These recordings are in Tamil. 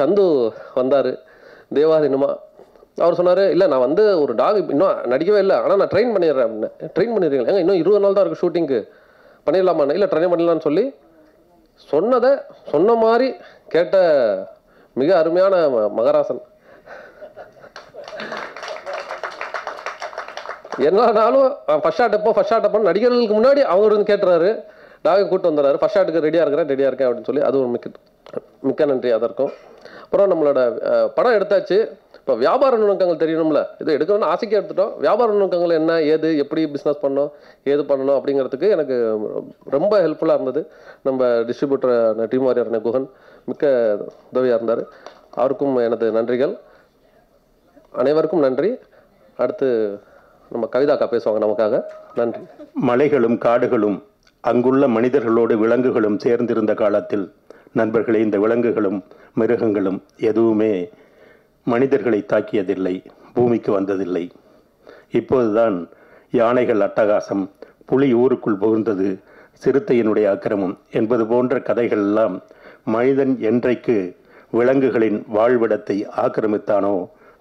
சந்து வந்தார் தேவாதீனமாக. அவர் சொன்னார், இல்லை நான் வந்து ஒரு டாக் இன்னும் நடிக்கவே இல்லை, ஆனால் நான் ட்ரெயின் பண்ணிடுறேன் அப்படின்னு. ட்ரெயின் பண்ணிடுறீங்களா? ஏங்க இன்னும் 20 நாள் தான் இருக்குது ஷூட்டிங்க்கு, பண்ணிடலாமா? இல்லை ட்ரெயின் பண்ணிடலான்னு சொல்லி சொன்னதை சொன்ன மாதிரி கேட்ட மிக அருமையான மகராசன். என்னன்னாலும் ஃபர்ஸ்ட் ஷாட் எப்போ நடிகர்களுக்கு முன்னாடி அவங்க இருந்து கேட்டுறாரு, டாகை கூப்பிட்டு வந்துடுறாரு, ஃபர்ஸ்ட் ஷாட்டுக்கு ரெடியாக இருக்கேன் அப்படின்னு சொல்லி, அது ஒரு மிக்க நன்றி அதற்கும். அப்புறம் நம்மளோட படம் எடுத்தாச்சு. இப்போ வியாபார நுணுக்கங்கள் தெரியணும்ல, இது எடுக்கணும்னு ஆசைக்கு எடுத்துட்டோம். வியாபார நுணுக்கங்கள் என்ன, ஏது, எப்படி பிஸ்னஸ் பண்ணணும், ஏது பண்ணணும் அப்படிங்கிறதுக்கு எனக்கு ரொம்ப ஹெல்ப்ஃபுல்லாக இருந்தது. நம்ம டிஸ்ட்ரிபியூட்டர் டீம் வாரியர் குகன் மிக்க உதவியாக இருந்தார். அவருக்கும் எனது நன்றிகள். அனைவருக்கும் நன்றி. அடுத்து நம்ம கவிதாக்கா பேசுவாங்க நமக்காக. நன்றி. மலைகளும் காடுகளும் அங்குள்ள மனிதர்களோடு விலங்குகளும் சேர்ந்திருந்த காலத்தில் நண்பர்களே, இந்த விலங்குகளும் மிருகங்களும் எதுவுமே மனிதர்களை தாக்கியதில்லை, பூமிக்கு வந்ததில்லை. இப்போதுதான் யானைகள் அட்டகாசம், புலி ஊருக்குள் புகுந்தது, சிறுத்தையினுடைய அக்கிரமம் என்பது போன்ற கதைகள் எல்லாம் மனிதன் என்றைக்கு விலங்குகளின் வாழ்விடத்தை ஆக்கிரமித்தானோ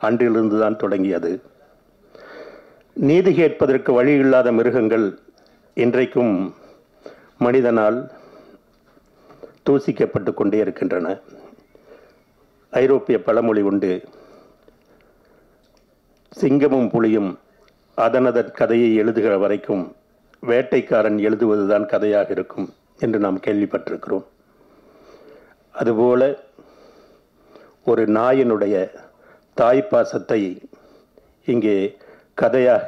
அன்றிலிருந்துதான் தொடங்கியது. நீதி கேட்பதற்கு வழி இல்லாத மிருகங்கள் இன்றைக்கும் மனிதனால் தூசிக்கப்பட்டு கொண்டே இருக்கின்றன. ஐரோப்பிய பழமொழி உண்டு, சிங்கமும் புலியும் அதனதன் கதையை எழுதுகிற வரைக்கும் வேட்டைக்காரன் எழுதுவதுதான் கதையாக இருக்கும் என்று நாம் கேள்விப்பட்டிருக்கிறோம். அதுபோல ஒரு நாயினுடைய தாய்ப்பாசத்தை இங்கே கதையாக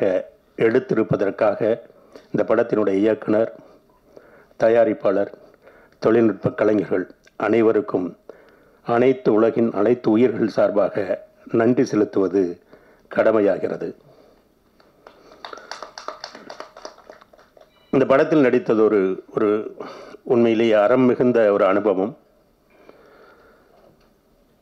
எடுத்திருப்பதற்காக இந்த படத்தினுடைய இயக்குனர், தயாரிப்பாளர், தொழில்நுட்ப கலைஞர்கள் அனைவருக்கும் அனைத்து உலகின் அனைத்து உயிர்கள் சார்பாக நன்றி செலுத்துவது கடமையாகிறது. இந்த படத்தில் நடித்தது ஒரு உண்மையிலேயே அறம் மிகுந்த ஒரு அனுபவம்.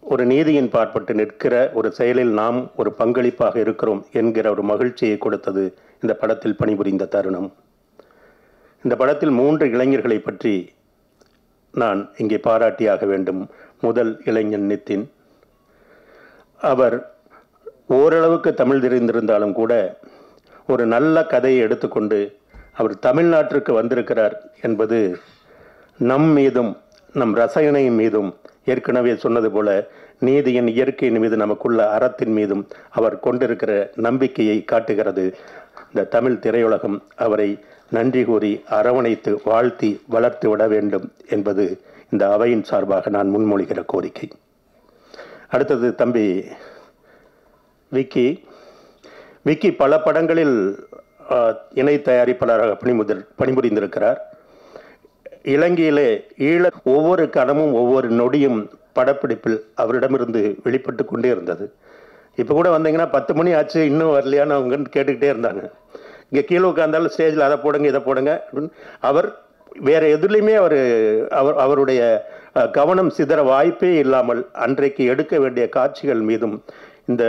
ஒரு நீதியின் பாற்பட்டு நிற்கிற ஒரு செயலில் நாம் ஒரு பங்களிப்பாக இருக்கிறோம் என்கிற ஒரு மகிழ்ச்சியை கொடுத்தது இந்த படத்தில் பணிபுரிந்த தருணம். இந்த படத்தில் 3 இளைஞர்களை பற்றி நான் இங்கே பாராட்டியாக வேண்டும். முதல் இளைஞன் நிதின். அவர் ஓரளவுக்கு தமிழ் தெரிந்திருந்தாலும் கூட ஒரு நல்ல கதையை எடுத்துக்கொண்டு அவர் தமிழ்நாட்டிற்கு வந்திருக்கிறார் என்பது நம் மீதும் நம் ரசனையின் மீதும், ஏற்கனவே சொன்னது போல நீதியின் இயற்கையின் மீது நமக்குள்ள அறத்தின் மீதும் அவர் கொண்டிருக்கிற நம்பிக்கையை காட்டுகிறது. இந்த தமிழ் திரையுலகம் அவரை நன்றி கூறி அரவணைத்து வாழ்த்தி வளர்த்து விட வேண்டும் என்பது இந்த அவையின் சார்பாக நான் முன்மொழிகிற கோரிக்கை. அடுத்தது தம்பி விக்கி பல படங்களில் இணை தயாரிப்பாளராக பணிபுரிந்திருக்கிறார். இலங்கையிலே ஒவ்வொரு கணமும் ஒவ்வொரு நொடியும் படப்பிடிப்பில் அவரிடமிருந்து வெளிப்பட்டு கொண்டே இருந்தது. இப்போ கூட வந்தீங்கன்னா 10 மணி ஆச்சு இன்னும் வரலையான்னு அவங்க கேட்டுக்கிட்டே இருந்தாங்க. இங்கே கீழே உட்கார்ந்தாலும் ஸ்டேஜில் அதை போடுங்க இதை போடுங்க அப்படின்னு அவர் வேறு எதுலேயுமே அவருடைய கவனம் சிதற வாய்ப்பே இல்லாமல் அன்றைக்கு எடுக்க வேண்டிய காட்சிகள் மீதும் இந்த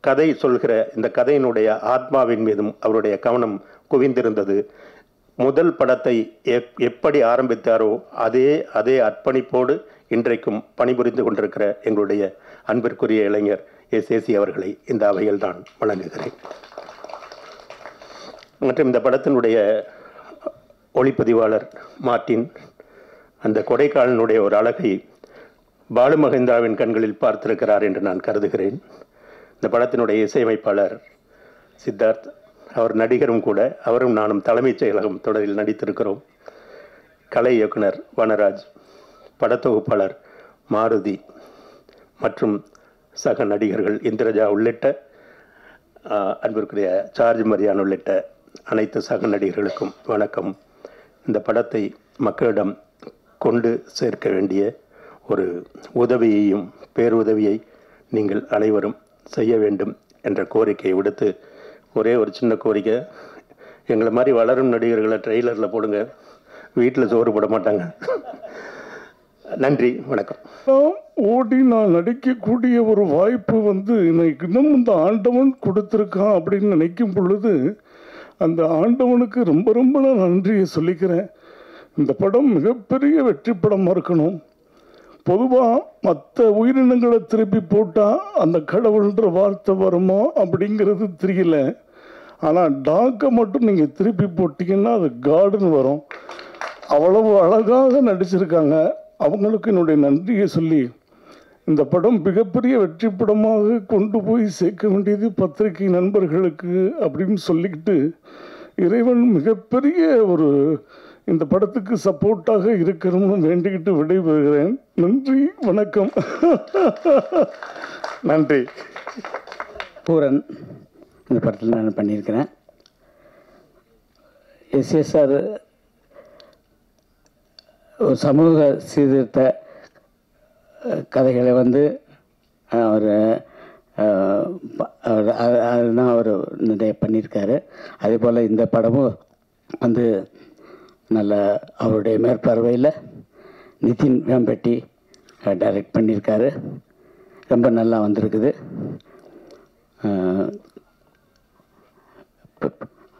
கதை சொல்கிற இந்த கதையினுடைய ஆத்மாவின் மீதும் அவருடைய கவனம் குவிந்திருந்தது. முதல் படத்தை எப்படி ஆரம்பித்தாரோ அதே அர்ப்பணிப்போடு இன்றைக்கும் பணிபுரிந்து கொண்டிருக்கிற எங்களுடைய அன்பிற்குரிய இளைஞர் எஸ்.ஏசி அவர்களை இந்த அவையில் தான் வழங்குகிறேன். மற்றும் இந்த படத்தினுடைய ஒளிப்பதிவாளர் மார்ட்டின் அந்த கொடைக்கானலுடைய ஒரு அழகை பாலுமகேந்திராவின் கண்களில் பார்த்திருக்கிறார் என்று நான் கருதுகிறேன். இந்த படத்தினுடைய இசையமைப்பாளர் சித்தார்த், அவர் நடிகரும் கூட. அவரும் நானும் தலைமைச் செயலகம் தொடரில் நடித்திருக்கிறோம். கலை இயக்குனர் வனராஜ், படத்தொகுப்பாளர் மாருதி மற்றும் சக நடிகர்கள் இந்திரஜா உள்ளிட்ட அன்பிற்குரிய சார்ஜ் மரியான் உள்ளிட்ட அனைத்து சக நடிகர்களுக்கும் வணக்கம். இந்த படத்தை மக்களிடம் கொண்டு சேர்க்க வேண்டிய ஒரு உதவியையும் பேருதவியை நீங்கள் அனைவரும் செய்ய வேண்டும் என்ற கோரிக்கையை விடுத்து, ஒரே ஒரு சின்ன கோரிக்கை, எங்களை மாதிரி வளரும் நடிகர்களை ட்ரெய்லரில் போடுங்க, வீட்டில் சோறு போட மாட்டாங்க. நன்றி, வணக்கம். ஓடி நான் நடிக்கக்கூடிய ஒரு வாய்ப்பு எனக்கு இன்னும் இந்த ஆண்டவன் கொடுத்துருக்கான் அப்படின்னு நினைக்கும் பொழுது அந்த ஆண்டவனுக்கு ரொம்ப ரொம்ப நான் நன்றியை சொல்லிக்கிறேன். இந்த படம் மிகப்பெரிய வெற்றி படமாக இருக்கணும். பொதுவாக மற்ற உயிரினங்களை திருப்பி போட்டால் அந்த கடவுள்ன்ற வார்த்தை வருமா அப்படிங்கிறது தெரியல. ஆனால் டாக்கை மட்டும் நீங்கள் திருப்பி போட்டிங்கன்னா அது காடுன்னு வரும். அவ்வளவு அழகாக நடிச்சிருக்காங்க. அவங்களுக்கு என்னுடைய நன்றியை சொல்லி, இந்த படம் மிகப்பெரிய வெற்றி படமாக கொண்டு போய் சேர்க்க வேண்டியது பத்திரிகை நண்பர்களுக்கு அப்படின்னு சொல்லிக்கிட்டு, இறைவன் மிகப்பெரிய ஒரு இந்த படத்துக்கு சப்போர்ட்டாக இருக்கணும்னு வேண்டிக்கிட்டு விடைபெறுகிறேன். நன்றி, வணக்கம். நன்றி. பூரன் இந்த படத்தில் நான் பண்ணியிருக்கிறேன். எஸ்எஸ்ஆர் ஒரு சமூக சீர்திருத்த கதைகளை வந்து அதுதான் அவர் நிறைய பண்ணியிருக்காரு. அதே போல் இந்த படமும் வந்து நல்ல அவருடைய மேற்பார்வையில் நிதின் வேம்பட்டி டைரக்ட் பண்ணியிருக்காரு. ரொம்ப நல்லா வந்திருக்குது.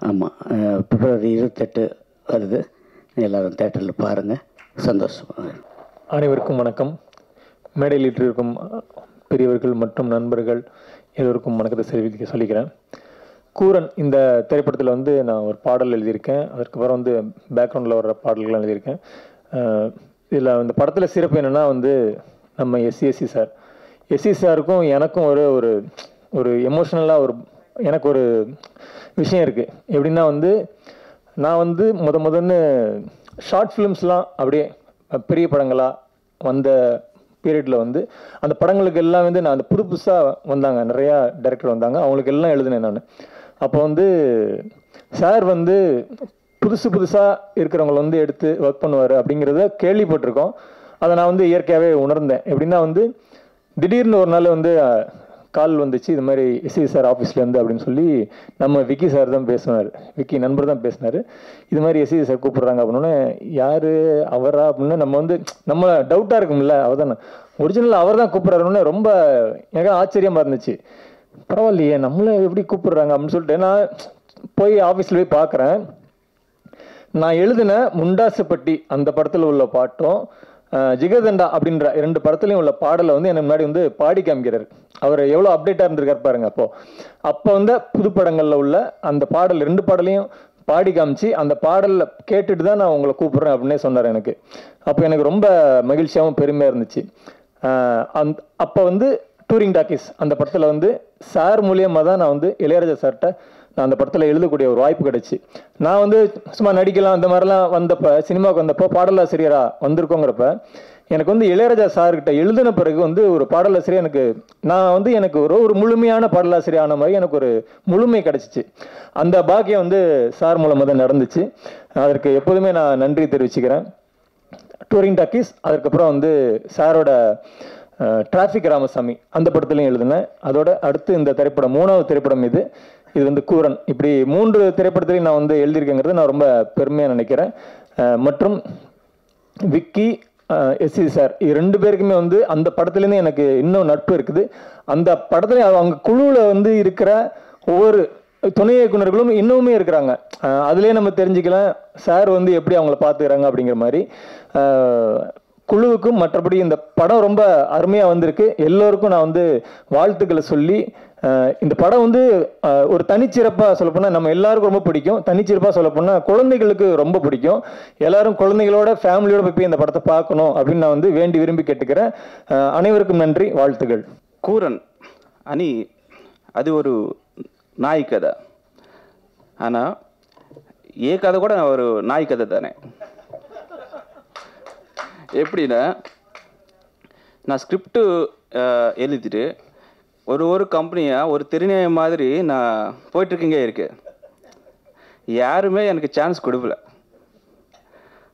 ஆமாம், பிப்ரவரி 28 வருது. எல்லோரும் தேட்டரில் பாருங்கள். சந்தோஷம். அனைவருக்கும் வணக்கம். மேடையில் இருக்கும் பெரியவர்கள் மற்றும் நண்பர்கள் எல்லோருக்கும் வணக்கத்தை சொல்லிக்கிறேன். கூரன் இந்த திரைப்படத்தில் வந்து நான் ஒரு பாடல் எழுதியிருக்கேன். அதுக்கப்புறம் வந்து பேக்ரவுண்டில் வர்ற பாடல்கள்லாம் எழுதியிருக்கேன். இதில் இந்த படத்தில் சிறப்பு என்னென்னா வந்து நம்ம எஸ்சி சாருக்கும் எனக்கும் ஒரு ஒரு எமோஷ்னலாக எனக்கு ஒரு விஷயம் இருக்குது. எப்படின்னா வந்து நான் வந்து முதன்னு ஷார்ட் ஃபிலிம்ஸ்லாம் அப்படியே பெரிய படங்களாக வந்த பீரியடில் வந்து அந்த படங்களுக்கு எல்லாம் வந்து நான் அந்த புதுசாக வந்தாங்க, நிறையா டைரக்டர் வந்தாங்க, அவங்களுக்கு எல்லாம் எழுதினேன் நான். அப்போ வந்து சார் வந்து புதுசாக இருக்கிறவங்கள வந்து எடுத்து ஒர்க் பண்ணுவார் அப்படிங்கிறத கேள்விப்பட்டிருக்கோம். அதை நான் வந்து இயற்கையாகவே உணர்ந்தேன். எப்படின்னா வந்து திடீர்னு ஒரு நாள் வந்து கால் வந்துச்சு, இது மாதிரி எஸ்சி சார் ஆஃபீஸ்லேருந்து அப்படின்னு சொல்லி நம்ம விக்கி சார் தான் பேசினார், விக்கி நண்பர் தான் பேசினார். இது மாதிரி எஸ்சி சார் கூப்பிட்றாங்க அப்படின்னோடனே யார் அவரா அப்படின்னு நம்ம டவுட்டாக இருக்கும்ல, அவர் தானே ஒரிஜினல் அவர் தான் கூப்பிட்றாருன்னு ரொம்ப எனக்கு ஆச்சரியமாக இருந்துச்சு. பரவாயில்லையே நம்மளை எப்படி கூப்பிடுறாங்க அப்படின்னு சொல்லிட்டு நான் போய் ஆஃபீஸில் போய் பார்க்குறேன். நான் எழுதின முண்டாசுப்பட்டி அந்த படத்தில் உள்ள பாட்டும் ஜிகர்தண்டா அப்படின்ற 2 படத்துலையும் உள்ள பாடலை வந்து எனக்கு முன்னாடி வந்து பாடி காமிக்கிறார். அவர் எவ்வளோ அப்டேட்டாக இருந்திருக்காரு பாருங்க. அப்போ வந்து புதுப்படங்களில் உள்ள அந்த பாடல் 2 பாடலையும் பாடி காமிச்சு அந்த பாடலில் கேட்டுட்டு தான் நான் உங்களை கூப்பிட்றேன் அப்படின்னே சொன்னார் எனக்கு. அப்போ எனக்கு ரொம்ப மகிழ்ச்சியாகவும் பெருமையாக இருந்துச்சு. அப்போ வந்து டூரிங் டாக்கீஸ் அந்த படத்தில் வந்து சார் மூலியமாக தான் நான் வந்து இளையராஜா சார்கிட்ட நான் அந்த படத்தில் எழுதக்கூடிய ஒரு வாய்ப்பு கிடைச்சி, நான் வந்து சும்மா நடிக்கலாம் அந்த மாதிரிலாம் வந்தப்போ, சினிமாவுக்கு வந்தப்போ பாடலாசிரியராக வந்திருக்கோங்கிறப்ப எனக்கு வந்து இளையராஜா சார்கிட்ட எழுதின பிறகு வந்து ஒரு பாடலாசிரியர் எனக்கு ஒரு முழுமையான பாடலாசிரியர் ஆன மாதிரி எனக்கு ஒரு முழுமை கிடைச்சிச்சு. அந்த பாக்கியம் வந்து சார் மூலமாக தான் நடந்துச்சு. அதற்கு எப்போதுமே நான் நன்றி தெரிவிச்சுக்கிறேன். டூரிங் டாக்கீஸ், அதுக்கப்புறம் வந்து சாரோட டிராஃபிக் ராமசாமி அந்த படத்துலையும் எழுதினேன். அதோட அடுத்து இந்த திரைப்படம் 3வது திரைப்படம் இது வந்து கூரன். இப்படி 3 திரைப்படத்திலையும் நான் வந்து எழுதியிருக்கேங்கிறது நான் ரொம்ப பெருமையாக நினைக்கிறேன். மற்றும் விக்கி, எஸ்சி சார் 2 பேருக்குமே வந்து அந்த படத்துலேருந்து எனக்கு இன்னும் நட்பு இருக்குது. அந்த படத்துல அவங்க குழுவில் வந்து இருக்கிற ஒவ்வொரு துணை இயக்குநர்களும் இன்னுமே இருக்கிறாங்க. அதுலேயே நம்ம தெரிஞ்சுக்கலாம் சார் வந்து எப்படி அவங்கள பார்த்துக்கிறாங்க அப்படிங்கிற மாதிரி. குழுவுக்கும் மற்றபடி இந்த படம் ரொம்ப அருமையாக வந்திருக்கு. எல்லோருக்கும் நான் வந்து வாழ்த்துக்களை சொல்லி, இந்த படம் வந்து ஒரு தனிச்சிறப்பாக சொல்லப்போனால் நம்ம எல்லாருக்கும் ரொம்ப பிடிக்கும். தனிச்சிறப்பாக சொல்லப்போனால் குழந்தைகளுக்கு ரொம்ப பிடிக்கும். எல்லாரும் குழந்தைகளோட ஃபேமிலியோட போய் இந்த படத்தை பார்க்கணும் அப்படின்னு நான் வந்து வேண்டி விரும்பி கேட்டுக்கிறேன். அனைவருக்கும் நன்றி, வாழ்த்துக்கள். கூரன் అని అది ஒரு நாய் கதை. ஆனால் ఏ కథ కూడా ஒரு நாய் கதை தானே. எப்படின்னா நான் ஸ்கிரிப்டு எழுதிட்டு ஒரு கம்பெனியாக ஒரு தெரிஞ்ச மாதிரி நான் போயிட்டுருக்கீங்க இருக்கு. யாருமே எனக்கு சான்ஸ் கொடுக்கல.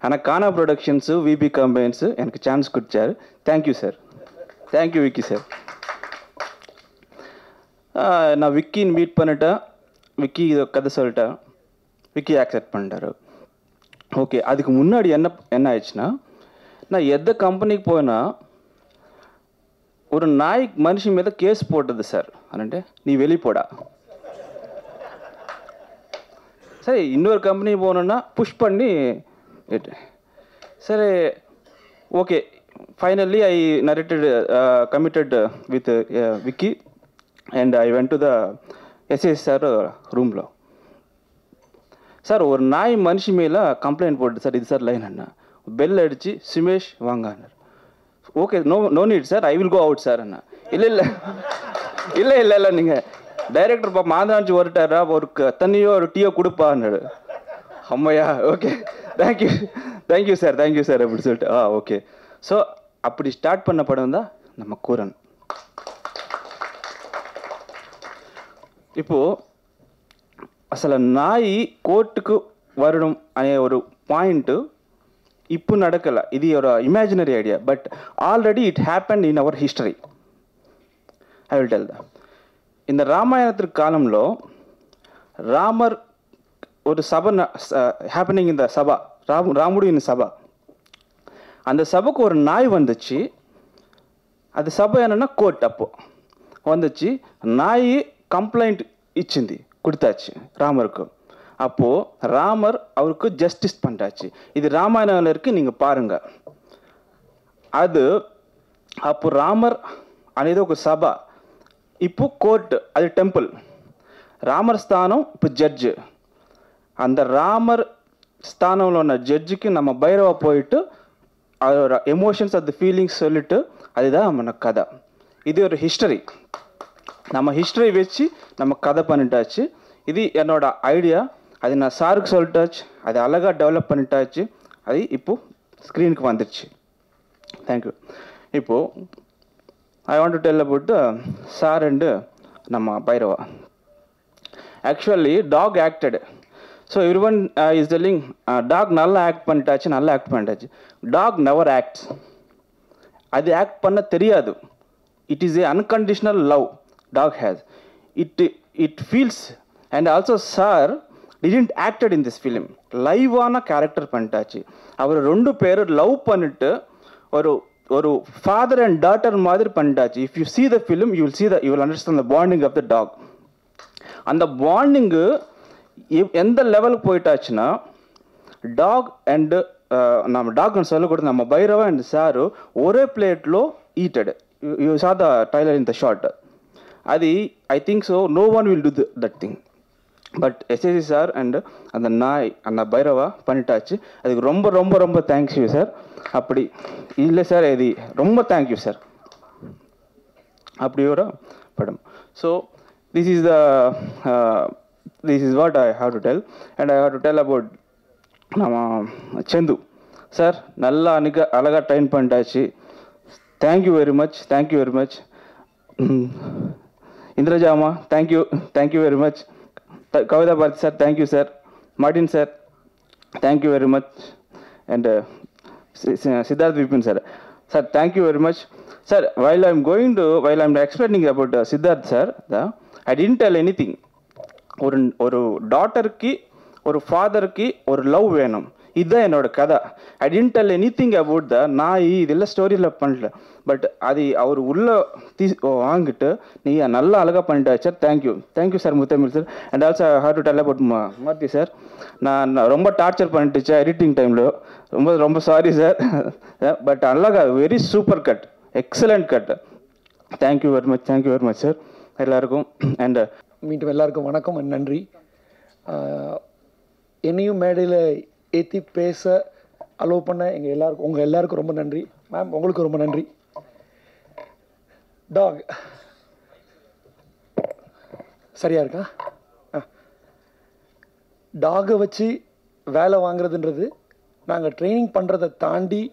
ஆனால் கானா ப்ரொடக்ஷன்ஸு, விபி கம்பெனிஸு எனக்கு சான்ஸ் கொடுத்தாரு. Thank you sir, thank you Vicky sir. நான் விக்கின்னு மீட் பண்ணிட்டேன். விக்கி இதை கதை சொல்லிட்டேன். விக்கி ஆக்செப்ட் பண்ணிட்டாரு. ஓகே, அதுக்கு முன்னாடி என்ன ஆயிடுச்சுன்னா, நான் எந்த கம்பெனிக்கு போனா ஒரு நாய் மனுஷன் மீத கேஸ் போட்டது சார். அண்ணே நீ வெளியே போடா. சரி, இன்னொரு கம்பெனி போனோன்னா புஷ் பண்ணி சரி okay finally I narrated, committed with Vicky, and I went to the SS sir room lo. Sir ஒரு நாய் மனுஷி மேலே கம்ப்ளைண்ட் போட்டு சார் இது சார் லைன் அண்ணா பெல் அடித்து சுமேஷ் வாங்கினார். Okay, no need sir, I will go out sir அண்ணா. இல்லை நீங்கள் டைரக்டர் பாப்பா மாந்தாச்சு வரட்டாரா, ஒரு தண்ணியோ ஒரு டீயோ கொடுப்பான்னாரு. அம்மையா, ஓகே தேங்க்யூ சார் அப்படி சொல்லிட்டு ஓகே. ஸோ அப்படி ஸ்டார்ட் பண்ண படம் தான் நம்ம கூரன். இப்போது అసలు నాయి కోర్టుకు వరడం అనే ఒక పాయింట్ ఇప్పుడు నడకల, ఇది ఒక imaginary idea, but already it happened in our history. I will tell the. இந்த ராமாயணத்திற்கு காலம்లో ராமர் ஒரு சபை ஹேப்பனிங் இந்த சபா, ராமுடியின் சபா. அந்த சபைக்கு ஒரு நாய் வந்துச்சு. அது சபை என்னன்னா கோர்ட். அப்போ வந்துச்சு, நாய் கம்ப்ளைண்ட் ఇచ్చింది, கொடுத்தாச்சு ராமருக்கு. அப்போது ராமர் அவருக்கு ஜஸ்டிஸ் பண்ணிட்டாச்சு. இது ராமாயணம் இருக்குது, நீங்கள் பாருங்கள். அது அப்போ ராமர் అనేది ఒక సభ, ఇప్పుడు కోర్ట్, అది టెంపుల్. రామర్ స్థానం ఇప్పుడు జడ్జి. அந்த ராமர் ஸ்தானம்ல ఉన్న ஜட்ஜுக்கு நம்ம பைரவா போயிட்டு அதோட எமோஷன்ஸ், அது ஃபீலிங்ஸ் சொல்லிட்டு, அதுதான் మన கதை. இது ஒரு ஹிஸ்டரி. நம்ம ஹிஸ்டரி வச்சு நம்ம கதை பண்ணிட்டாச்சு. இது என்னோட ஐடியா. அது நான் சாருக்கு சொல்லிட்டாச்சு, அது அழகாக டெவலப் பண்ணிட்டாச்சு. அது இப்போது ஸ்க்ரீனுக்கு வந்துடுச்சு. தேங்க்யூ. இப்போது I want to tell about sir and நம்ம Bhairava. Actually dog acted. So everyone is telling dog நல்லா ஆக்ட் பண்ணிட்டாச்சு. Dog never acts. அது ஆக்ட் பண்ண தெரியாது. It is a unconditional love dog has. It feels. And also sir didn't acted in this film. Live ஆன கேரக்டர் பண்ணிட்டாச்சு. அவர் ரெண்டு பேர் லவ் பண்ணிட்டு ஒரு ஃபாதர் அண்ட் டாட்டர் மாதிரி பண்ணிட்டாச்சு. If you see the film, you will understand the bonding of the dog. அந்த பாண்டிங்கு எந்த லெவலுக்கு போயிட்டாச்சுன்னா, டாக் அண்டு நம்ம டாக்னு சொல்லக்கூடாது, நம்ம பைரவா அண்ட் சாரு ஒரே பிளேట్లో eated. You saw the trailer in the short. అది I think so no one will do that thing. But SSC sir and அந்த நாய் அந்த பைரவா பண்ணிட்டாச்சு. அதுக்கு ரொம்ப ரொம்ப ரொம்ப தேங்க்ஸ் யூ சார். அப்படி இல்லை சார், இது ரொம்ப தேங்க்யூ சார். அப்படி ஒரு படம். So this is what I have to tell. And I have to tell about நம்ம சந்து சார். நல்லா அழகாக ட்ரெயின் பண்ணிட்டாச்சு. Thank you very much. இந்திரஜாமா, thank you very much. Kavitha Bharathi sir, thank you sir. Martin sir, thank you very much. And Siddharth Vipin sir, thank you very much. Sir, while I'm explaining about Siddharth sir, I didn't tell anything. ஒரு டாட்டருக்கு ஒரு ஃபாதருக்கு ஒரு லவ் வேணும், இதுதான் என்னோட கதை. I didn't tell anything about the நாய், இதெல்லாம் ஸ்டோரியில் பண்ணல. பட் அது அவர் உள்ள வாங்கிட்டு நீ நல்லா அழகாக பண்ணிட்டாச்சு sir. Thank you sir Muthamizh sir. And also I have to tell about Maruthi sir. நான் ரொம்ப டார்ச்சர் பண்ணிட்டுச்சு எடிட்டிங் டைமில். ரொம்ப சாரி சார். பட் அழகா very super cut, excellent cut. Thank you very much sir எல்லாருக்கும். அண்ட் மீண்டும் எல்லாருக்கும் வணக்கம், நன்றி. என்னையும் மேடையில் ஏற்றி பேச அலோவ் பண்ண உங்கள் எல்லாருக்கும் ரொம்ப நன்றி. மேம், உங்களுக்கு ரொம்ப நன்றி. டாக் சரியா இருக்கா? டாகை வச்சு வேலை வாங்குறதுன்றது, நாங்கள் ட்ரைனிங் பண்ணுறதை தாண்டி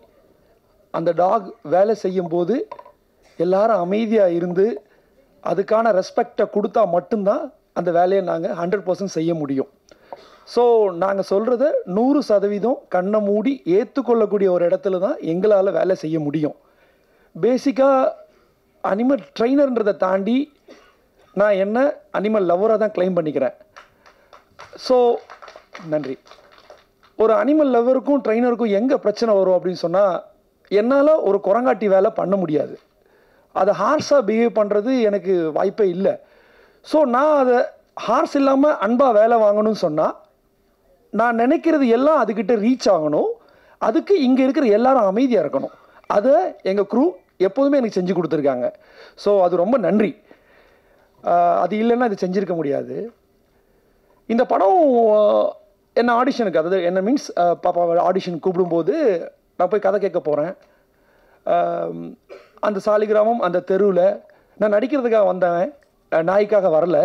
அந்த டாக் வேலை செய்யும்போது எல்லாரும் அமைதியாக இருந்து அதுக்கான ரெஸ்பெக்டை கொடுத்தா மட்டும்தான் அந்த வேலையை நாங்கள் 100% செய்ய முடியும். ஸோ நாங்கள் சொல்கிறத 100% கண்ணை மூடி ஏற்றுக்கொள்ளக்கூடிய ஒரு இடத்துல தான் எங்களால் வேலை செய்ய முடியும். பேசிக்காக அனிமல் ட்ரெயினர்ன்றதை தாண்டி நான் என்ன அனிமல் லவ்வராக தான் கிளைம் பண்ணிக்கிறேன். ஸோ நன்றி. ஒரு அனிமல் லவ்வருக்கும் ட்ரெயினருக்கும் எங்கே பிரச்சனை வரும் அப்படின்னு சொன்னால், என்னால் ஒரு குரங்காட்டி வேலை பண்ண முடியாது. அதை ஹார்ஸாக பிஹேவ் பண்ணுறது எனக்கு வாய்ப்பே இல்லை. ஸோ நான் அதை ஹார்ஸ் இல்லாமல் அன்பாக வேலை வாங்கணும்னு சொன்னால், நான் நினைக்கிறது எல்லாம் அதுக்கிட்ட ரீச் ஆகணும். அதுக்கு இங்கே இருக்கிற எல்லாரும் அமைதியாக இருக்கணும். அதை எங்கள் குரூ எப்போதுமே எனக்கு செஞ்சு கொடுத்துருக்காங்க. ஸோ அது ரொம்ப நன்றி. அது இல்லைன்னா அது செஞ்சுருக்க முடியாது. இந்த படம் என்ன ஆடிஷனுக்கு, அதாவது என்ன மீன்ஸ் பாப்பா ஆடிஷன் கூப்பிடும்போது நான் போய் கதை கேட்க போகிறேன். அந்த சாலிகிராமம் அந்த தெருவில் நான் நடிக்கிறதுக்காக வந்தவன், நாய்க்காக வரல.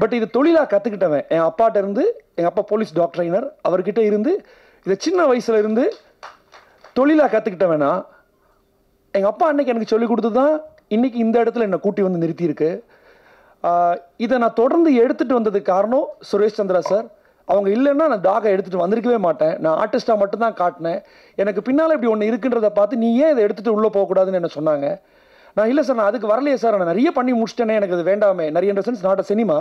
பட் இது தொழிலாக கற்றுக்கிட்டவன். என் அப்பாட்ட இருந்து, எங்கள் அப்பா போலீஸ் டாக்டர் ட்ரைனர், அவர்கிட்ட இருந்து இதை சின்ன வயசுல இருந்து தொழிலாக கற்றுக்கிட்டவனா. எங்கள் அப்பா அன்னைக்கு எனக்கு சொல்லிக் கொடுத்து தான் இன்றைக்கி இந்த இடத்துல என்னை கூட்டி வந்து நிறுத்தியிருக்கு. இதை நான் தொடர்ந்து எடுத்துகிட்டு வந்ததுக்கு காரணம் சுரேஷ் சந்திரா சார். அவங்க இல்லைன்னா நான் டாகை எடுத்துகிட்டு வந்திருக்கவே மாட்டேன். நான் ஆர்டிஸ்டாக மட்டும்தான் காட்டினேன். எனக்கு பின்னால் இப்படி ஒன்று இருக்குன்றதை பார்த்து நீ ஏன் இதை எடுத்துகிட்டு உள்ளே போகக்கூடாதுன்னு என்ன சொன்னாங்க. நான் இல்லை சார், நான் அதுக்கு வரலையே சார், நான் நிறைய பண்ணி முடிச்சிட்டேனே, எனக்கு அது வேண்டாமே. நிறைய sense not a cinema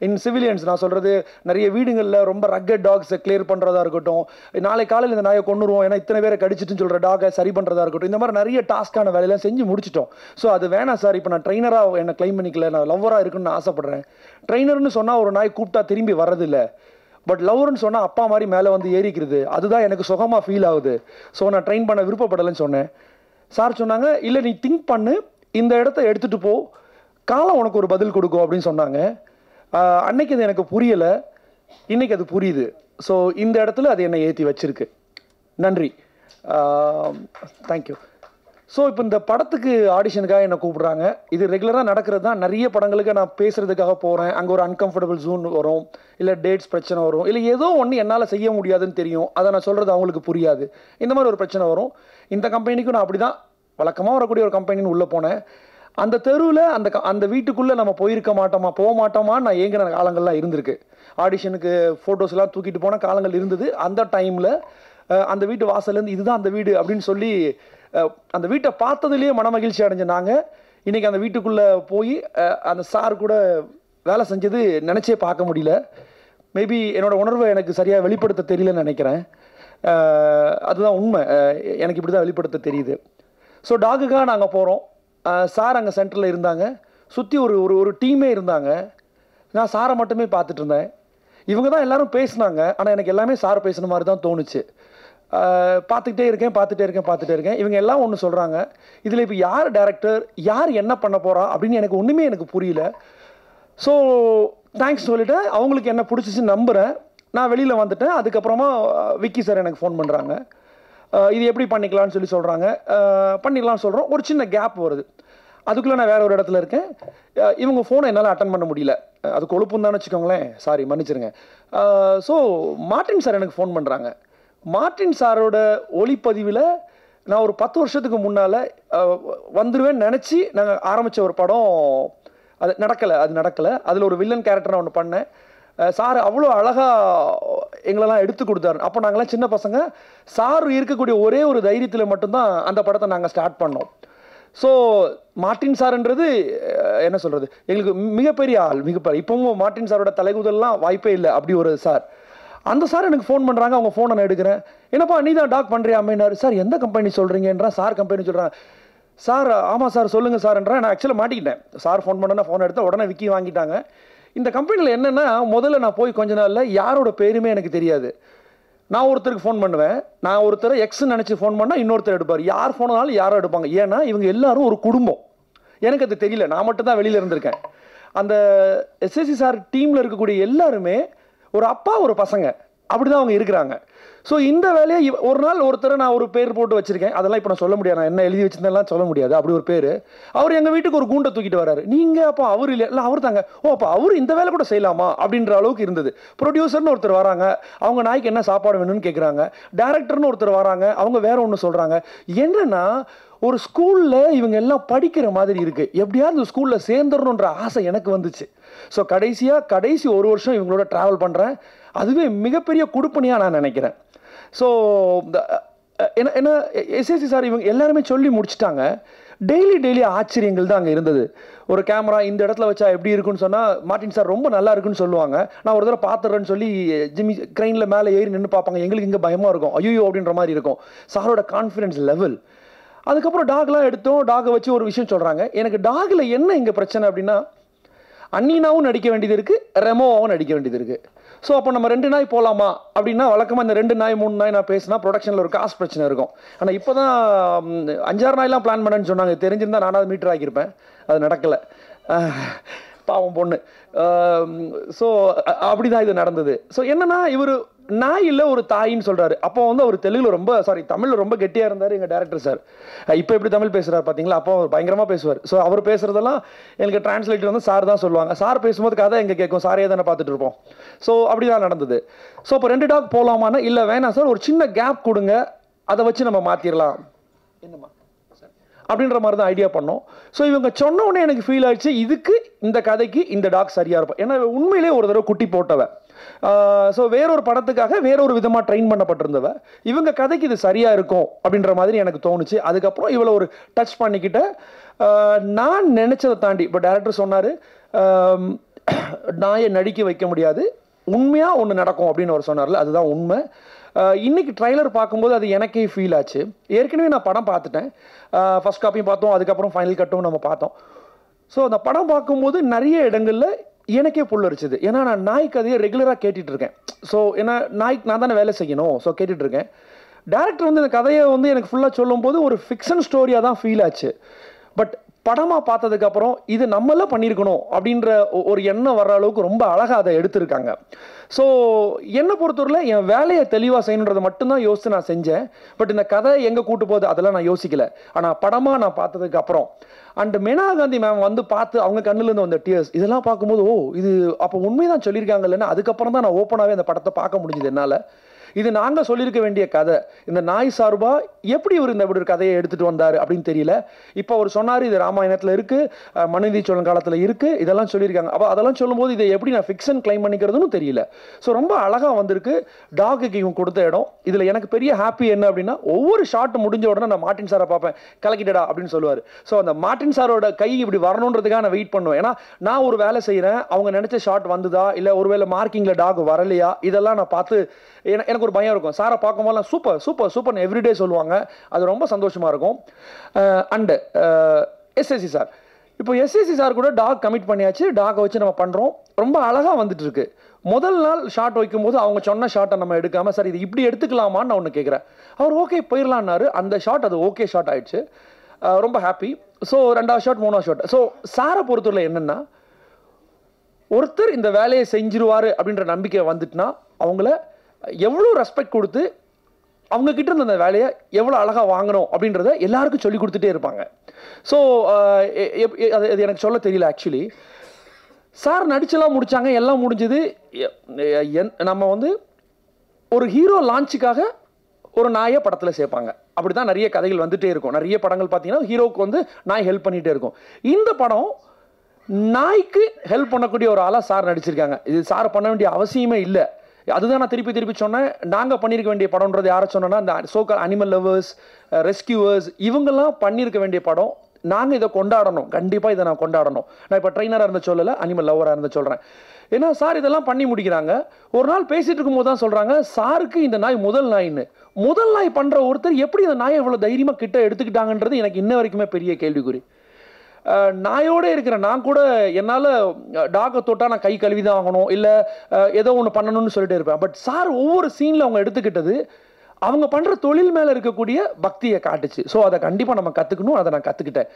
in civilians. நான் சொல்கிறது நிறைய வீடுகளில் ரொம்ப ரக்கட் டாக்ஸை கிளியர் பண்ணுறதா இருக்கட்டும், நாளை காலையில் இந்த நாயை கொண்டுருவோம் ஏன்னா இத்தனை பேரை கடிச்சிட்டுன்னு சொல்கிற டாகை சரி பண்ணுறதா இருக்கட்டும், இந்த மாதிரி நிறைய டாஸ்க்கான வேலையெல்லாம் செஞ்சு முடிச்சிட்டோம். ஸோ அது வேணாம் சார். இப்போ நான் ட்ரைனராக என்னை கிளைம் பண்ணிக்கல, நான் லவ்வராக இருக்குன்னு ஆசைப்பட்றேன். ட்ரைனர்னு சொன்னால் ஒரு நாய் கூப்பிட்டா திரும்பி வர்றதில்லை. பட் லவ்வர்னு சொன்னால் அப்பா மாதிரி மேலே வந்து ஏறிக்கிறது, அதுதான் எனக்கு சுகமாக ஃபீல் ஆகுது. ஸோ நான் ட்ரெயின் பண்ண விருப்பப்படலைன்னு சொன்னேன். சார் சொன்னாங்க, இல்லை நீ திங்க் பண்ணு, இந்த இடத்த எடுத்துகிட்டு போ, காலம் உனக்கு ஒரு பதில் கொடுக்கும் அப்படின்னு சொன்னாங்க. அன்னைக்கு அது எனக்கு புரியலை, இன்றைக்கி அது புரியுது. ஸோ இந்த இடத்துல அது என்னை ஏற்றி வச்சிருக்கு. நன்றி, தேங்க்யூ. ஸோ இப்போ இந்த படத்துக்கு ஆடிஷனுக்காக என்னை கூப்பிட்றாங்க. இது ரெகுலராக நடக்கிறது தான். நிறைய படங்களுக்கு நான் பேசுகிறதுக்காக போகிறேன். அங்கே ஒரு அன்கம்ஃபர்டபுள் ஜோன் வரும், இல்லை டேட்ஸ் பிரச்சனை வரும், இல்லை ஏதோ ஒன்று என்னால் செய்ய முடியாதுன்னு தெரியும், அதை நான் சொல்கிறது அவங்களுக்கு புரியாது, இந்த மாதிரி ஒரு பிரச்சனை வரும். இந்த கம்பெனிக்கும் நான் அப்படி தான் வழக்கமாக வரக்கூடிய ஒரு கம்பெனின்னு உள்ளே போனேன். அந்த தெருவில் அந்த வீட்டுக்குள்ளே நம்ம போக மாட்டோமான்னு நான் ஏங்கின காலங்கள்லாம் இருந்திருக்கு. ஆடிஷனுக்கு ஃபோட்டோஸ்லாம் தூக்கிட்டு போன காலங்கள் இருந்தது. அந்த டைமில் அந்த வீட்டு வாசல்லேருந்து இதுதான் அந்த வீடு அப்படின்னு சொல்லி அந்த வீட்டை பார்த்ததுலேயே மன மகிழ்ச்சி அடைஞ்ச நாங்கள் இன்றைக்கி அந்த வீட்டுக்குள்ளே போய் அந்த சார் கூட வேலை செஞ்சது நினச்சே பார்க்க முடியல. மேபி என்னோடய உணர்வை எனக்கு சரியாக வெளிப்படுத்த தெரியலன்னு நினைக்கிறேன். அதுதான் உண்மை, எனக்கு இப்படி தான் வெளிப்படுத்த தெரியுது. ஸோ டாகுக்காக நாங்கள் போகிறோம். சார் அங்கே சென்டரில் இருந்தாங்க, சுற்றி ஒரு டீமே இருந்தாங்க. நான் சாரை மட்டுமே பார்த்துட்டு இருந்தேன். இவங்க தான் எல்லோரும் பேசினாங்க, ஆனால் எனக்கு எல்லாமே சார் பேசுன மாதிரி தான் தோணுச்சு. பார்த்துக்கிட்டே இருக்கேன். இவங்க எல்லாம் ஒன்று சொல்கிறாங்க, இதில் இப்போ யார் டைரக்டர், யார் என்ன பண்ண போகிறா அப்படின்னு எனக்கு புரியல. ஸோ தேங்க்ஸ் சொல்லிவிட்டு அவங்களுக்கு என்ன பிடிச்சிச்சுன்னு நம்புகிறேன். நான் வெளியில் வந்துட்டேன். அதுக்கப்புறமா விக்கி சார் எனக்கு ஃபோன் பண்ணுறாங்க. இது எப்படி பண்ணிக்கலாம்னு சொல்கிறாங்க. பண்ணிக்கலாம்னு சொல்கிறோம். ஒரு சின்ன கேப் வருது. அதுக்குள்ளே நான் வேறு ஒரு இடத்துல இருக்கேன். இவங்க ஃபோனை என்னால் அட்டன் பண்ண முடியல. அது கொழுப்புன்னு தானே வச்சுக்கோங்களேன், சாரி மன்னிச்சிருங்க. ஸோ மார்ட்டின் சார் எனக்கு ஃபோன் பண்ணுறாங்க. மார்ட்டின் சாரோட ஒளிப்பதிவில் நான் ஒரு 10 வருஷத்துக்கு முன்னால் வந்துடுவேன்னு நினச்சி நாங்கள் ஆரம்பித்த ஒரு படம், அது நடக்கலை. அதில் ஒரு வில்லன் கேரக்டர் நான் ஒன்று பண்ணேன். சார் அவ்வளோ அழகாக எங்களெல்லாம் எடுத்து கொடுத்தாரு. அப்போ நாங்கள்லாம் சின்ன பசங்க. சார் இருக்கக்கூடிய ஒரே ஒரு தைரியத்தில் மட்டும்தான் அந்த படத்தை நாங்கள் ஸ்டார்ட் பண்ணோம். ஸோ மார்ட்டின் சார்ன்றது என்ன சொல்கிறது, எங்களுக்கு மிகப்பெரிய ஆள், இப்போவும் மார்ட்டின் சாரோட தலைகுதல்லாம் வாய்ப்பே இல்லை. அப்படி ஒரு சார். அந்த சார் எனக்கு ஃபோன் பண்ணுறாங்க. அவங்க ஃபோனை நான் எடுக்கிறேன். என்னப்பா நீ தான் டாக் பண்ணுறியாமேனாரு. சார் எந்த கம்பெனி சொல்கிறீங்கன்றா. சார் கம்பெனி சொல்கிறேன். சார் ஆமாம் சார் சொல்லுங்கள் சார்ன்றேன். நான் ஆக்சுவலாக மாட்டிக்கிட்டேன். சார் ஃபோன் பண்ணேன்னா ஃபோன் எடுத்தால் உடனே விக்கி வாங்கிட்டாங்க. இந்த கம்பெனியில் என்னென்னா, முதல்ல நான் போய் கொஞ்ச நாளில் யாரோட பேருமே எனக்கு தெரியாது. நான் ஒருத்தருக்கு ஃபோன் பண்ணுவேன். நான் ஒருத்தரை எக்ஸ்ன்னு நினச்சி ஃபோன் பண்ணால் இன்னொருத்தர் எடுப்பார். யார் ஃபோனாலும் யாரும் எடுப்பாங்க. ஏன்னா இவங்க எல்லாரும் ஒரு குடும்பம். எனக்கு அது தெரியல, நான் மட்டும்தான் வெளியில் இருந்திருக்கேன். அந்த எஸ்எஸ்சி சார் டீமில் இருக்கக்கூடிய எல்லாருமே ஒரு அப்பா ஒரு பசங்க, அப்படி தான் அவங்க இருக்கிறாங்க. ஸோ இந்த வேலையை ஒரு நாள் ஒருத்தரை நான் ஒரு பேர் போட்டு வச்சுருக்கேன். அதெல்லாம் இப்போ நான் சொல்ல முடியாது, நான் என்ன எழுதி வச்சிருந்தேன்லாம் சொல்ல முடியாது. அப்படி ஒரு பேர். அவர் எங்கள் வீட்டுக்கு ஒரு கூண்டை தூக்கிட்டு வராரு. நீங்கள் அப்போ அவர் இல்லை அவர் தாங்க. அப்போ அவர் இந்த வேலை கூட செய்யலாமா அப்படின்ற அளவுக்கு இருந்தது. ப்ரொடியூசர்னு ஒருத்தர் வராங்க, அவங்க நாய்க்கு என்ன சாப்பாடு வேணும்னு கேட்குறாங்க. டேரக்டர்னு ஒருத்தர் வராங்க, அவங்க வேற ஒன்று சொல்கிறாங்க. என்னன்னா ஒரு ஸ்கூலில் இவங்க எல்லாம் படிக்கிற மாதிரி இருக்குது. எப்படியாவது ஸ்கூலில் சேர்ந்துடணுன்ற ஆசை எனக்கு வந்துச்சு. ஸோ கடைசி ஒரு வருஷம் இவங்களோட ட்ராவல் பண்ணுறேன். அதுவே மிகப்பெரிய கொடுப்பனையாக நான் நினைக்கிறேன். ஸோ என்ன எஸ்எஸ்சி சார் இவங்க எல்லாருமே சொல்லி முடிச்சுட்டாங்க. டெய்லி ஆச்சரியங்கள் தான் அங்கே இருந்தது. ஒரு கேமரா இந்த இடத்துல வச்சா எப்படி இருக்குன்னு சொன்னால் மார்ட்டின் சார் ரொம்ப நல்லா இருக்குன்னு சொல்லுவாங்க. நான் ஒரு தடவை பார்த்துறேன்னு சொல்லி ஜிம்மி க்ரைனில் மேலே ஏறி நின்று பார்ப்பாங்க. எங்களுக்கு இங்கே பயமாக இருக்கும், ஐயோ அப்படின்ற மாதிரி இருக்கும். சாரோட கான்ஃபிடன்ஸ் லெவல். அதுக்கப்புறம் டாக்லாம் எடுத்தோம். டாகை வச்சு ஒரு விஷயம் சொல்கிறாங்க. எனக்கு டாகில் என்ன இங்கே பிரச்சனை அப்படின்னா, அன்னீனாவும் நடிக்க வேண்டியது இருக்குது, ரெமோவாகவும் நடிக்க வேண்டியது இருக்குது. ஸோ அப்போ நம்ம 2 நாய் போகலாமா அப்படின்னா வழக்கமாக இந்த 2 நாய் 3 நாய் நான் பேசினா ப்ரொடக்ஷனில் ஒரு காசு பிரச்சனை இருக்கும். ஆனால் இப்போ தான் 5-6 நாய்லாம் பிளான் பண்ணேன்னு சொன்னாங்க. தெரிஞ்சிருந்தா நானாவது மீட்டர் ஆக்கியிருப்பேன், அது நடக்கலை. பாவம் பொண்ணு. ஸோ அப்படிதான் இது நடந்தது. ஸோ என்னன்னா இவர் நாய் இல்லை ஒரு தாயின்னு சொல்றாரு. அப்போ வந்து அவர் தெலுங்குல ரொம்ப தமிழில் ரொம்ப கெட்டியா இருந்தார் எங்க டேரக்டர் சார். இப்போ எப்படி தமிழ் பேசுறாரு பார்த்தீங்களா, அப்போ அவர் பயங்கரமா பேசுவார். ஸோ அவர் பேசுறதெல்லாம் எனக்கு டிரான்ஸ்லேட்டர் வந்து சார் தான் சொல்லுவாங்க. சார் பேசும்போது கதை எங்க கேட்கும், சாரே தானே பார்த்துட்டு இருப்போம். ஸோ அப்படிதான் நடந்தது. ஸோ இப்போ 2 டாக் போகலாமான்னா இல்லை வேணாம் சார், ஒரு சின்ன கேப் கொடுங்க, அதை வச்சு நம்ம மாத்திரலாம் என்னம்மா அப்படின்ற மாதிரி தான் ஐடியா பண்ணோம். ஸோ இவங்க சொன்ன உடனே எனக்கு ஃபீல் ஆயிடுச்சு, இதுக்கு இந்த கதைக்கு இந்த டாக் சரியா இருக்கும். ஏன்னா உண்மையிலே ஒரு தடவை குட்டி போட்டவ. ஸோ வேறொரு படத்துக்காக வேறொரு விதமாக ட்ரெயின் பண்ணப்பட்டிருந்தவ. இவங்க கதைக்கு இது சரியா இருக்கும் அப்படின்ற மாதிரி எனக்கு தோணுச்சு. அதுக்கப்புறம் இவ்வளோ ஒரு டச் பண்ணிக்கிட்ட நான் நினைச்சதை தாண்டி இப்போ டேரக்டர் சொன்னார், நாயை நடிக்க வைக்க முடியாது, உண்மையாக ஒன்று நடக்கும் அப்படின்னு அவர் சொன்னார்ல, அதுதான் உண்மை. இன்னைக்கு ட்ரைலர் பார்க்கும்போது அது எனக்கே ஃபீல் ஆச்சு. ஏற்கனவே நான் படம் பார்த்துட்டேன், ஃபர்ஸ்ட் காப்பியும் பார்த்தோம், அதுக்கப்புறம் ஃபைனல் கட்டும் நம்ம பார்த்தோம். ஸோ அந்த படம் பார்க்கும்போது நிறைய இடங்களில் எனக்கே புல்லரிச்சுது. ஏன்னா நான் நாய் கதையை ரெகுலராக கேட்டுட்டு இருக்கேன். ஸோ ஏன்னா நாய்க்கு நான் தானே வேலை செய்யணும், ஸோ கேட்டுட்டு இருக்கேன். டேரக்டர் வந்து இந்த கதையை வந்து எனக்கு ஃபுல்லாக சொல்லும்போது ஒரு ஃபிக்ஷன் ஸ்டோரியாக தான் ஃபீல் ஆச்சு. பட் படமாக பார்த்ததுக்கப்புறம் இது நம்மளாம் பண்ணியிருக்கணும் அப்படின்ற ஒரு எண்ணம் வர்ற அளவுக்கு ரொம்ப அழகாக அதை எடுத்திருக்காங்க. ஸோ என்னை பொறுத்தவரையில் என் வேலையை தெளிவாக செய்யணுன்றதை மட்டும்தான் யோசித்து நான் செஞ்சேன். பட் இந்த கதை எங்கே கூட்டு போகுது அதெல்லாம் நான் யோசிக்கல. ஆனால் படமாக நான் பார்த்ததுக்கு அப்புறம் அண்ட் மேனா காந்தி மேம் வந்து பார்த்து அவங்க கண்ணுலேருந்து வந்த டியர்ஸ் இதெல்லாம் பார்க்கும்போது இது அப்போ உண்மைதான் சொல்லியிருக்காங்க இல்லைன்னா அதுக்கப்புறம் தான் நான் ஓப்பனாகவே அந்த படத்தை பார்க்க முடிஞ்சுது என்னால். இது நாங்கள் சொல்லியிருக்க வேண்டிய கதை. இந்த நாய் சார்பா எப்படி இவர் இந்த இப்படி ஒரு கதையை எடுத்துகிட்டு வந்தார் அப்படின்னு தெரியல. இப்போ அவர் சொன்னார் இது ராமாயணத்தில் இருக்குது, மனுநீதி சோழன் காலத்தில் இருக்குது, இதெல்லாம் சொல்லியிருக்காங்க. அப்போ அதெல்லாம் சொல்லும்போது இதை எப்படி நான் ஃபிக்ஷன் கிளைம் பண்ணிக்கிறதுன்னு தெரியல. ஸோ ரொம்ப அழகாக வந்திருக்கு. டாகுக்கு இவங்க கொடுத்த இடம் இதில் எனக்கு பெரிய ஹாப்பி என்ன அப்படின்னா, ஒவ்வொரு ஷாட் முடிஞ்ச உடனே நான் மார்ட்டின் சாரை பார்ப்பேன், கலக்கிட்டடா அப்படின்னு சொல்லுவார். ஸோ அந்த மார்ட்டின் சாரோட கை இப்படி வரணுன்றதுக்காக நான் வெயிட் பண்ணுவேன். ஏன்னா நான் ஒரு வேலை செய்கிறேன், அவங்க நினச்ச ஷாட் வந்துதா இல்லை ஒருவேளை மார்க்கிங்கில் டாக் வரலையா இதெல்லாம் நான் பார்த்து எனக்கு ஒரு பயம் இருக்கும். சாரை பார்க்கும்போதெல்லாம் சூப்பர் சூப்பர் சூப்பர்னு எவ்ரிடே சொல்லுவாங்க. அது ரொம்ப சந்தோஷமாக இருக்கும். அண்டு எஸ்எஸ்சி சார், இப்போ எஸ்எஸ்சி சார் கூட டாக் கமிட் பண்ணியாச்சு, டாகை வச்சு நம்ம பண்ணுறோம். ரொம்ப அழகாக வந்துட்டு இருக்கு. முதல் நாள் ஷாட் வைக்கும்போது அவங்க சொன்ன ஷாட்டை நம்ம எடுக்காமல் சார் இது இப்படி எடுத்துக்கலாமான்னு நான் ஒன்று கேட்குறேன். அவர் ஓகே போயிடலான்னாரு. அந்த ஷாட் அது ஓகே ஷாட் ஆயிடுச்சு. ரொம்ப ஹாப்பி. ஸோ 2வது ஷாட் 3வது ஷாட். ஸோ சாரை பொறுத்தவரை என்னென்னா, ஒருத்தர் இந்த வேலையை செஞ்சிருவார் அப்படின்ற நம்பிக்கை வந்துட்டுனா அவங்கள எவ்வளோ ரெஸ்பெக்ட் கொடுத்து அவங்க கிட்ட இருந்த அந்த வேலையை எவ்வளோ அழகாக வாங்கணும் அப்படின்றத எல்லாருக்கும் சொல்லி கொடுத்துட்டே இருப்பாங்க. ஸோ அது எனக்கு சொல்ல தெரியல. ஆக்சுவலி சார் நடிச்செல்லாம் முடித்தாங்க, எல்லாம் முடிஞ்சது. நம்ம வந்து ஒரு ஹீரோ லான்ச்சுக்காக ஒரு நாயை படத்தில் சேர்ப்பாங்க. அப்படி தான் நிறைய கதைகள் வந்துகிட்டே இருக்கும். நிறைய படங்கள் பார்த்தீங்கன்னா ஹீரோவுக்கு வந்து நாய் ஹெல்ப் பண்ணிகிட்டே இருக்கும். இந்த படம் நாய்க்கு ஹெல்ப் பண்ணக்கூடிய ஒரு ஆளாக சார் நடிச்சிருக்காங்க. இது சார் பண்ண வேண்டிய அவசியமே இல்லை. அதுதான் நான் திருப்பி திருப்பி சொன்னேன். நாங்கள் பண்ணியிருக்க வேண்டிய படம்ன்றது யாரை சொன்னோன்னா இந்த சோக்கால் அனிமல் லவர்ஸ், ரெஸ்கியூவர்ஸ் இவங்கெல்லாம் பண்ணியிருக்க வேண்டிய படம். நாங்கள் இதை கொண்டாடணும், கண்டிப்பாக இதை நான் கொண்டாடணும். நான் இப்போ ட்ரெயினராக இருந்த சொல்லலை, அனிமல் லவராக இருந்த சொல்கிறேன். ஏன்னா சார் இதெல்லாம் பண்ணி முடிக்கிறாங்க. ஒரு நாள் பேசிகிட்டு இருக்கும்போது தான் சொல்கிறாங்க, சாருக்கு இந்த நாய் முதல் நாயின்னு. முதல் நாய் பண்ணுற ஒருத்தர் எப்படி இந்த நாயை இவ்வளோ தைரியமாக கிட்ட எடுத்துக்கிட்டாங்கன்றது எனக்கு இன்ன வரைக்குமே பெரிய கேள்விக்குறி. நாயோட இருக்கிற நான் கூட என்னால் டாகை தொட்டால் நான் கை கழுவி தான் ஆகணும், இல்லை ஏதோ ஒன்று பண்ணணும்னு சொல்லிட்டு இருப்பேன். பட் சார் ஒவ்வொரு சீனில் அவங்க எடுத்துக்கிட்டது அவங்க பண்ணுற தொழில் மேலே இருக்கக்கூடிய பக்தியை காட்டுச்சு. ஸோ அதை கண்டிப்பாக நம்ம கற்றுக்கணும். அதை நான் கற்றுக்கிட்டேன்.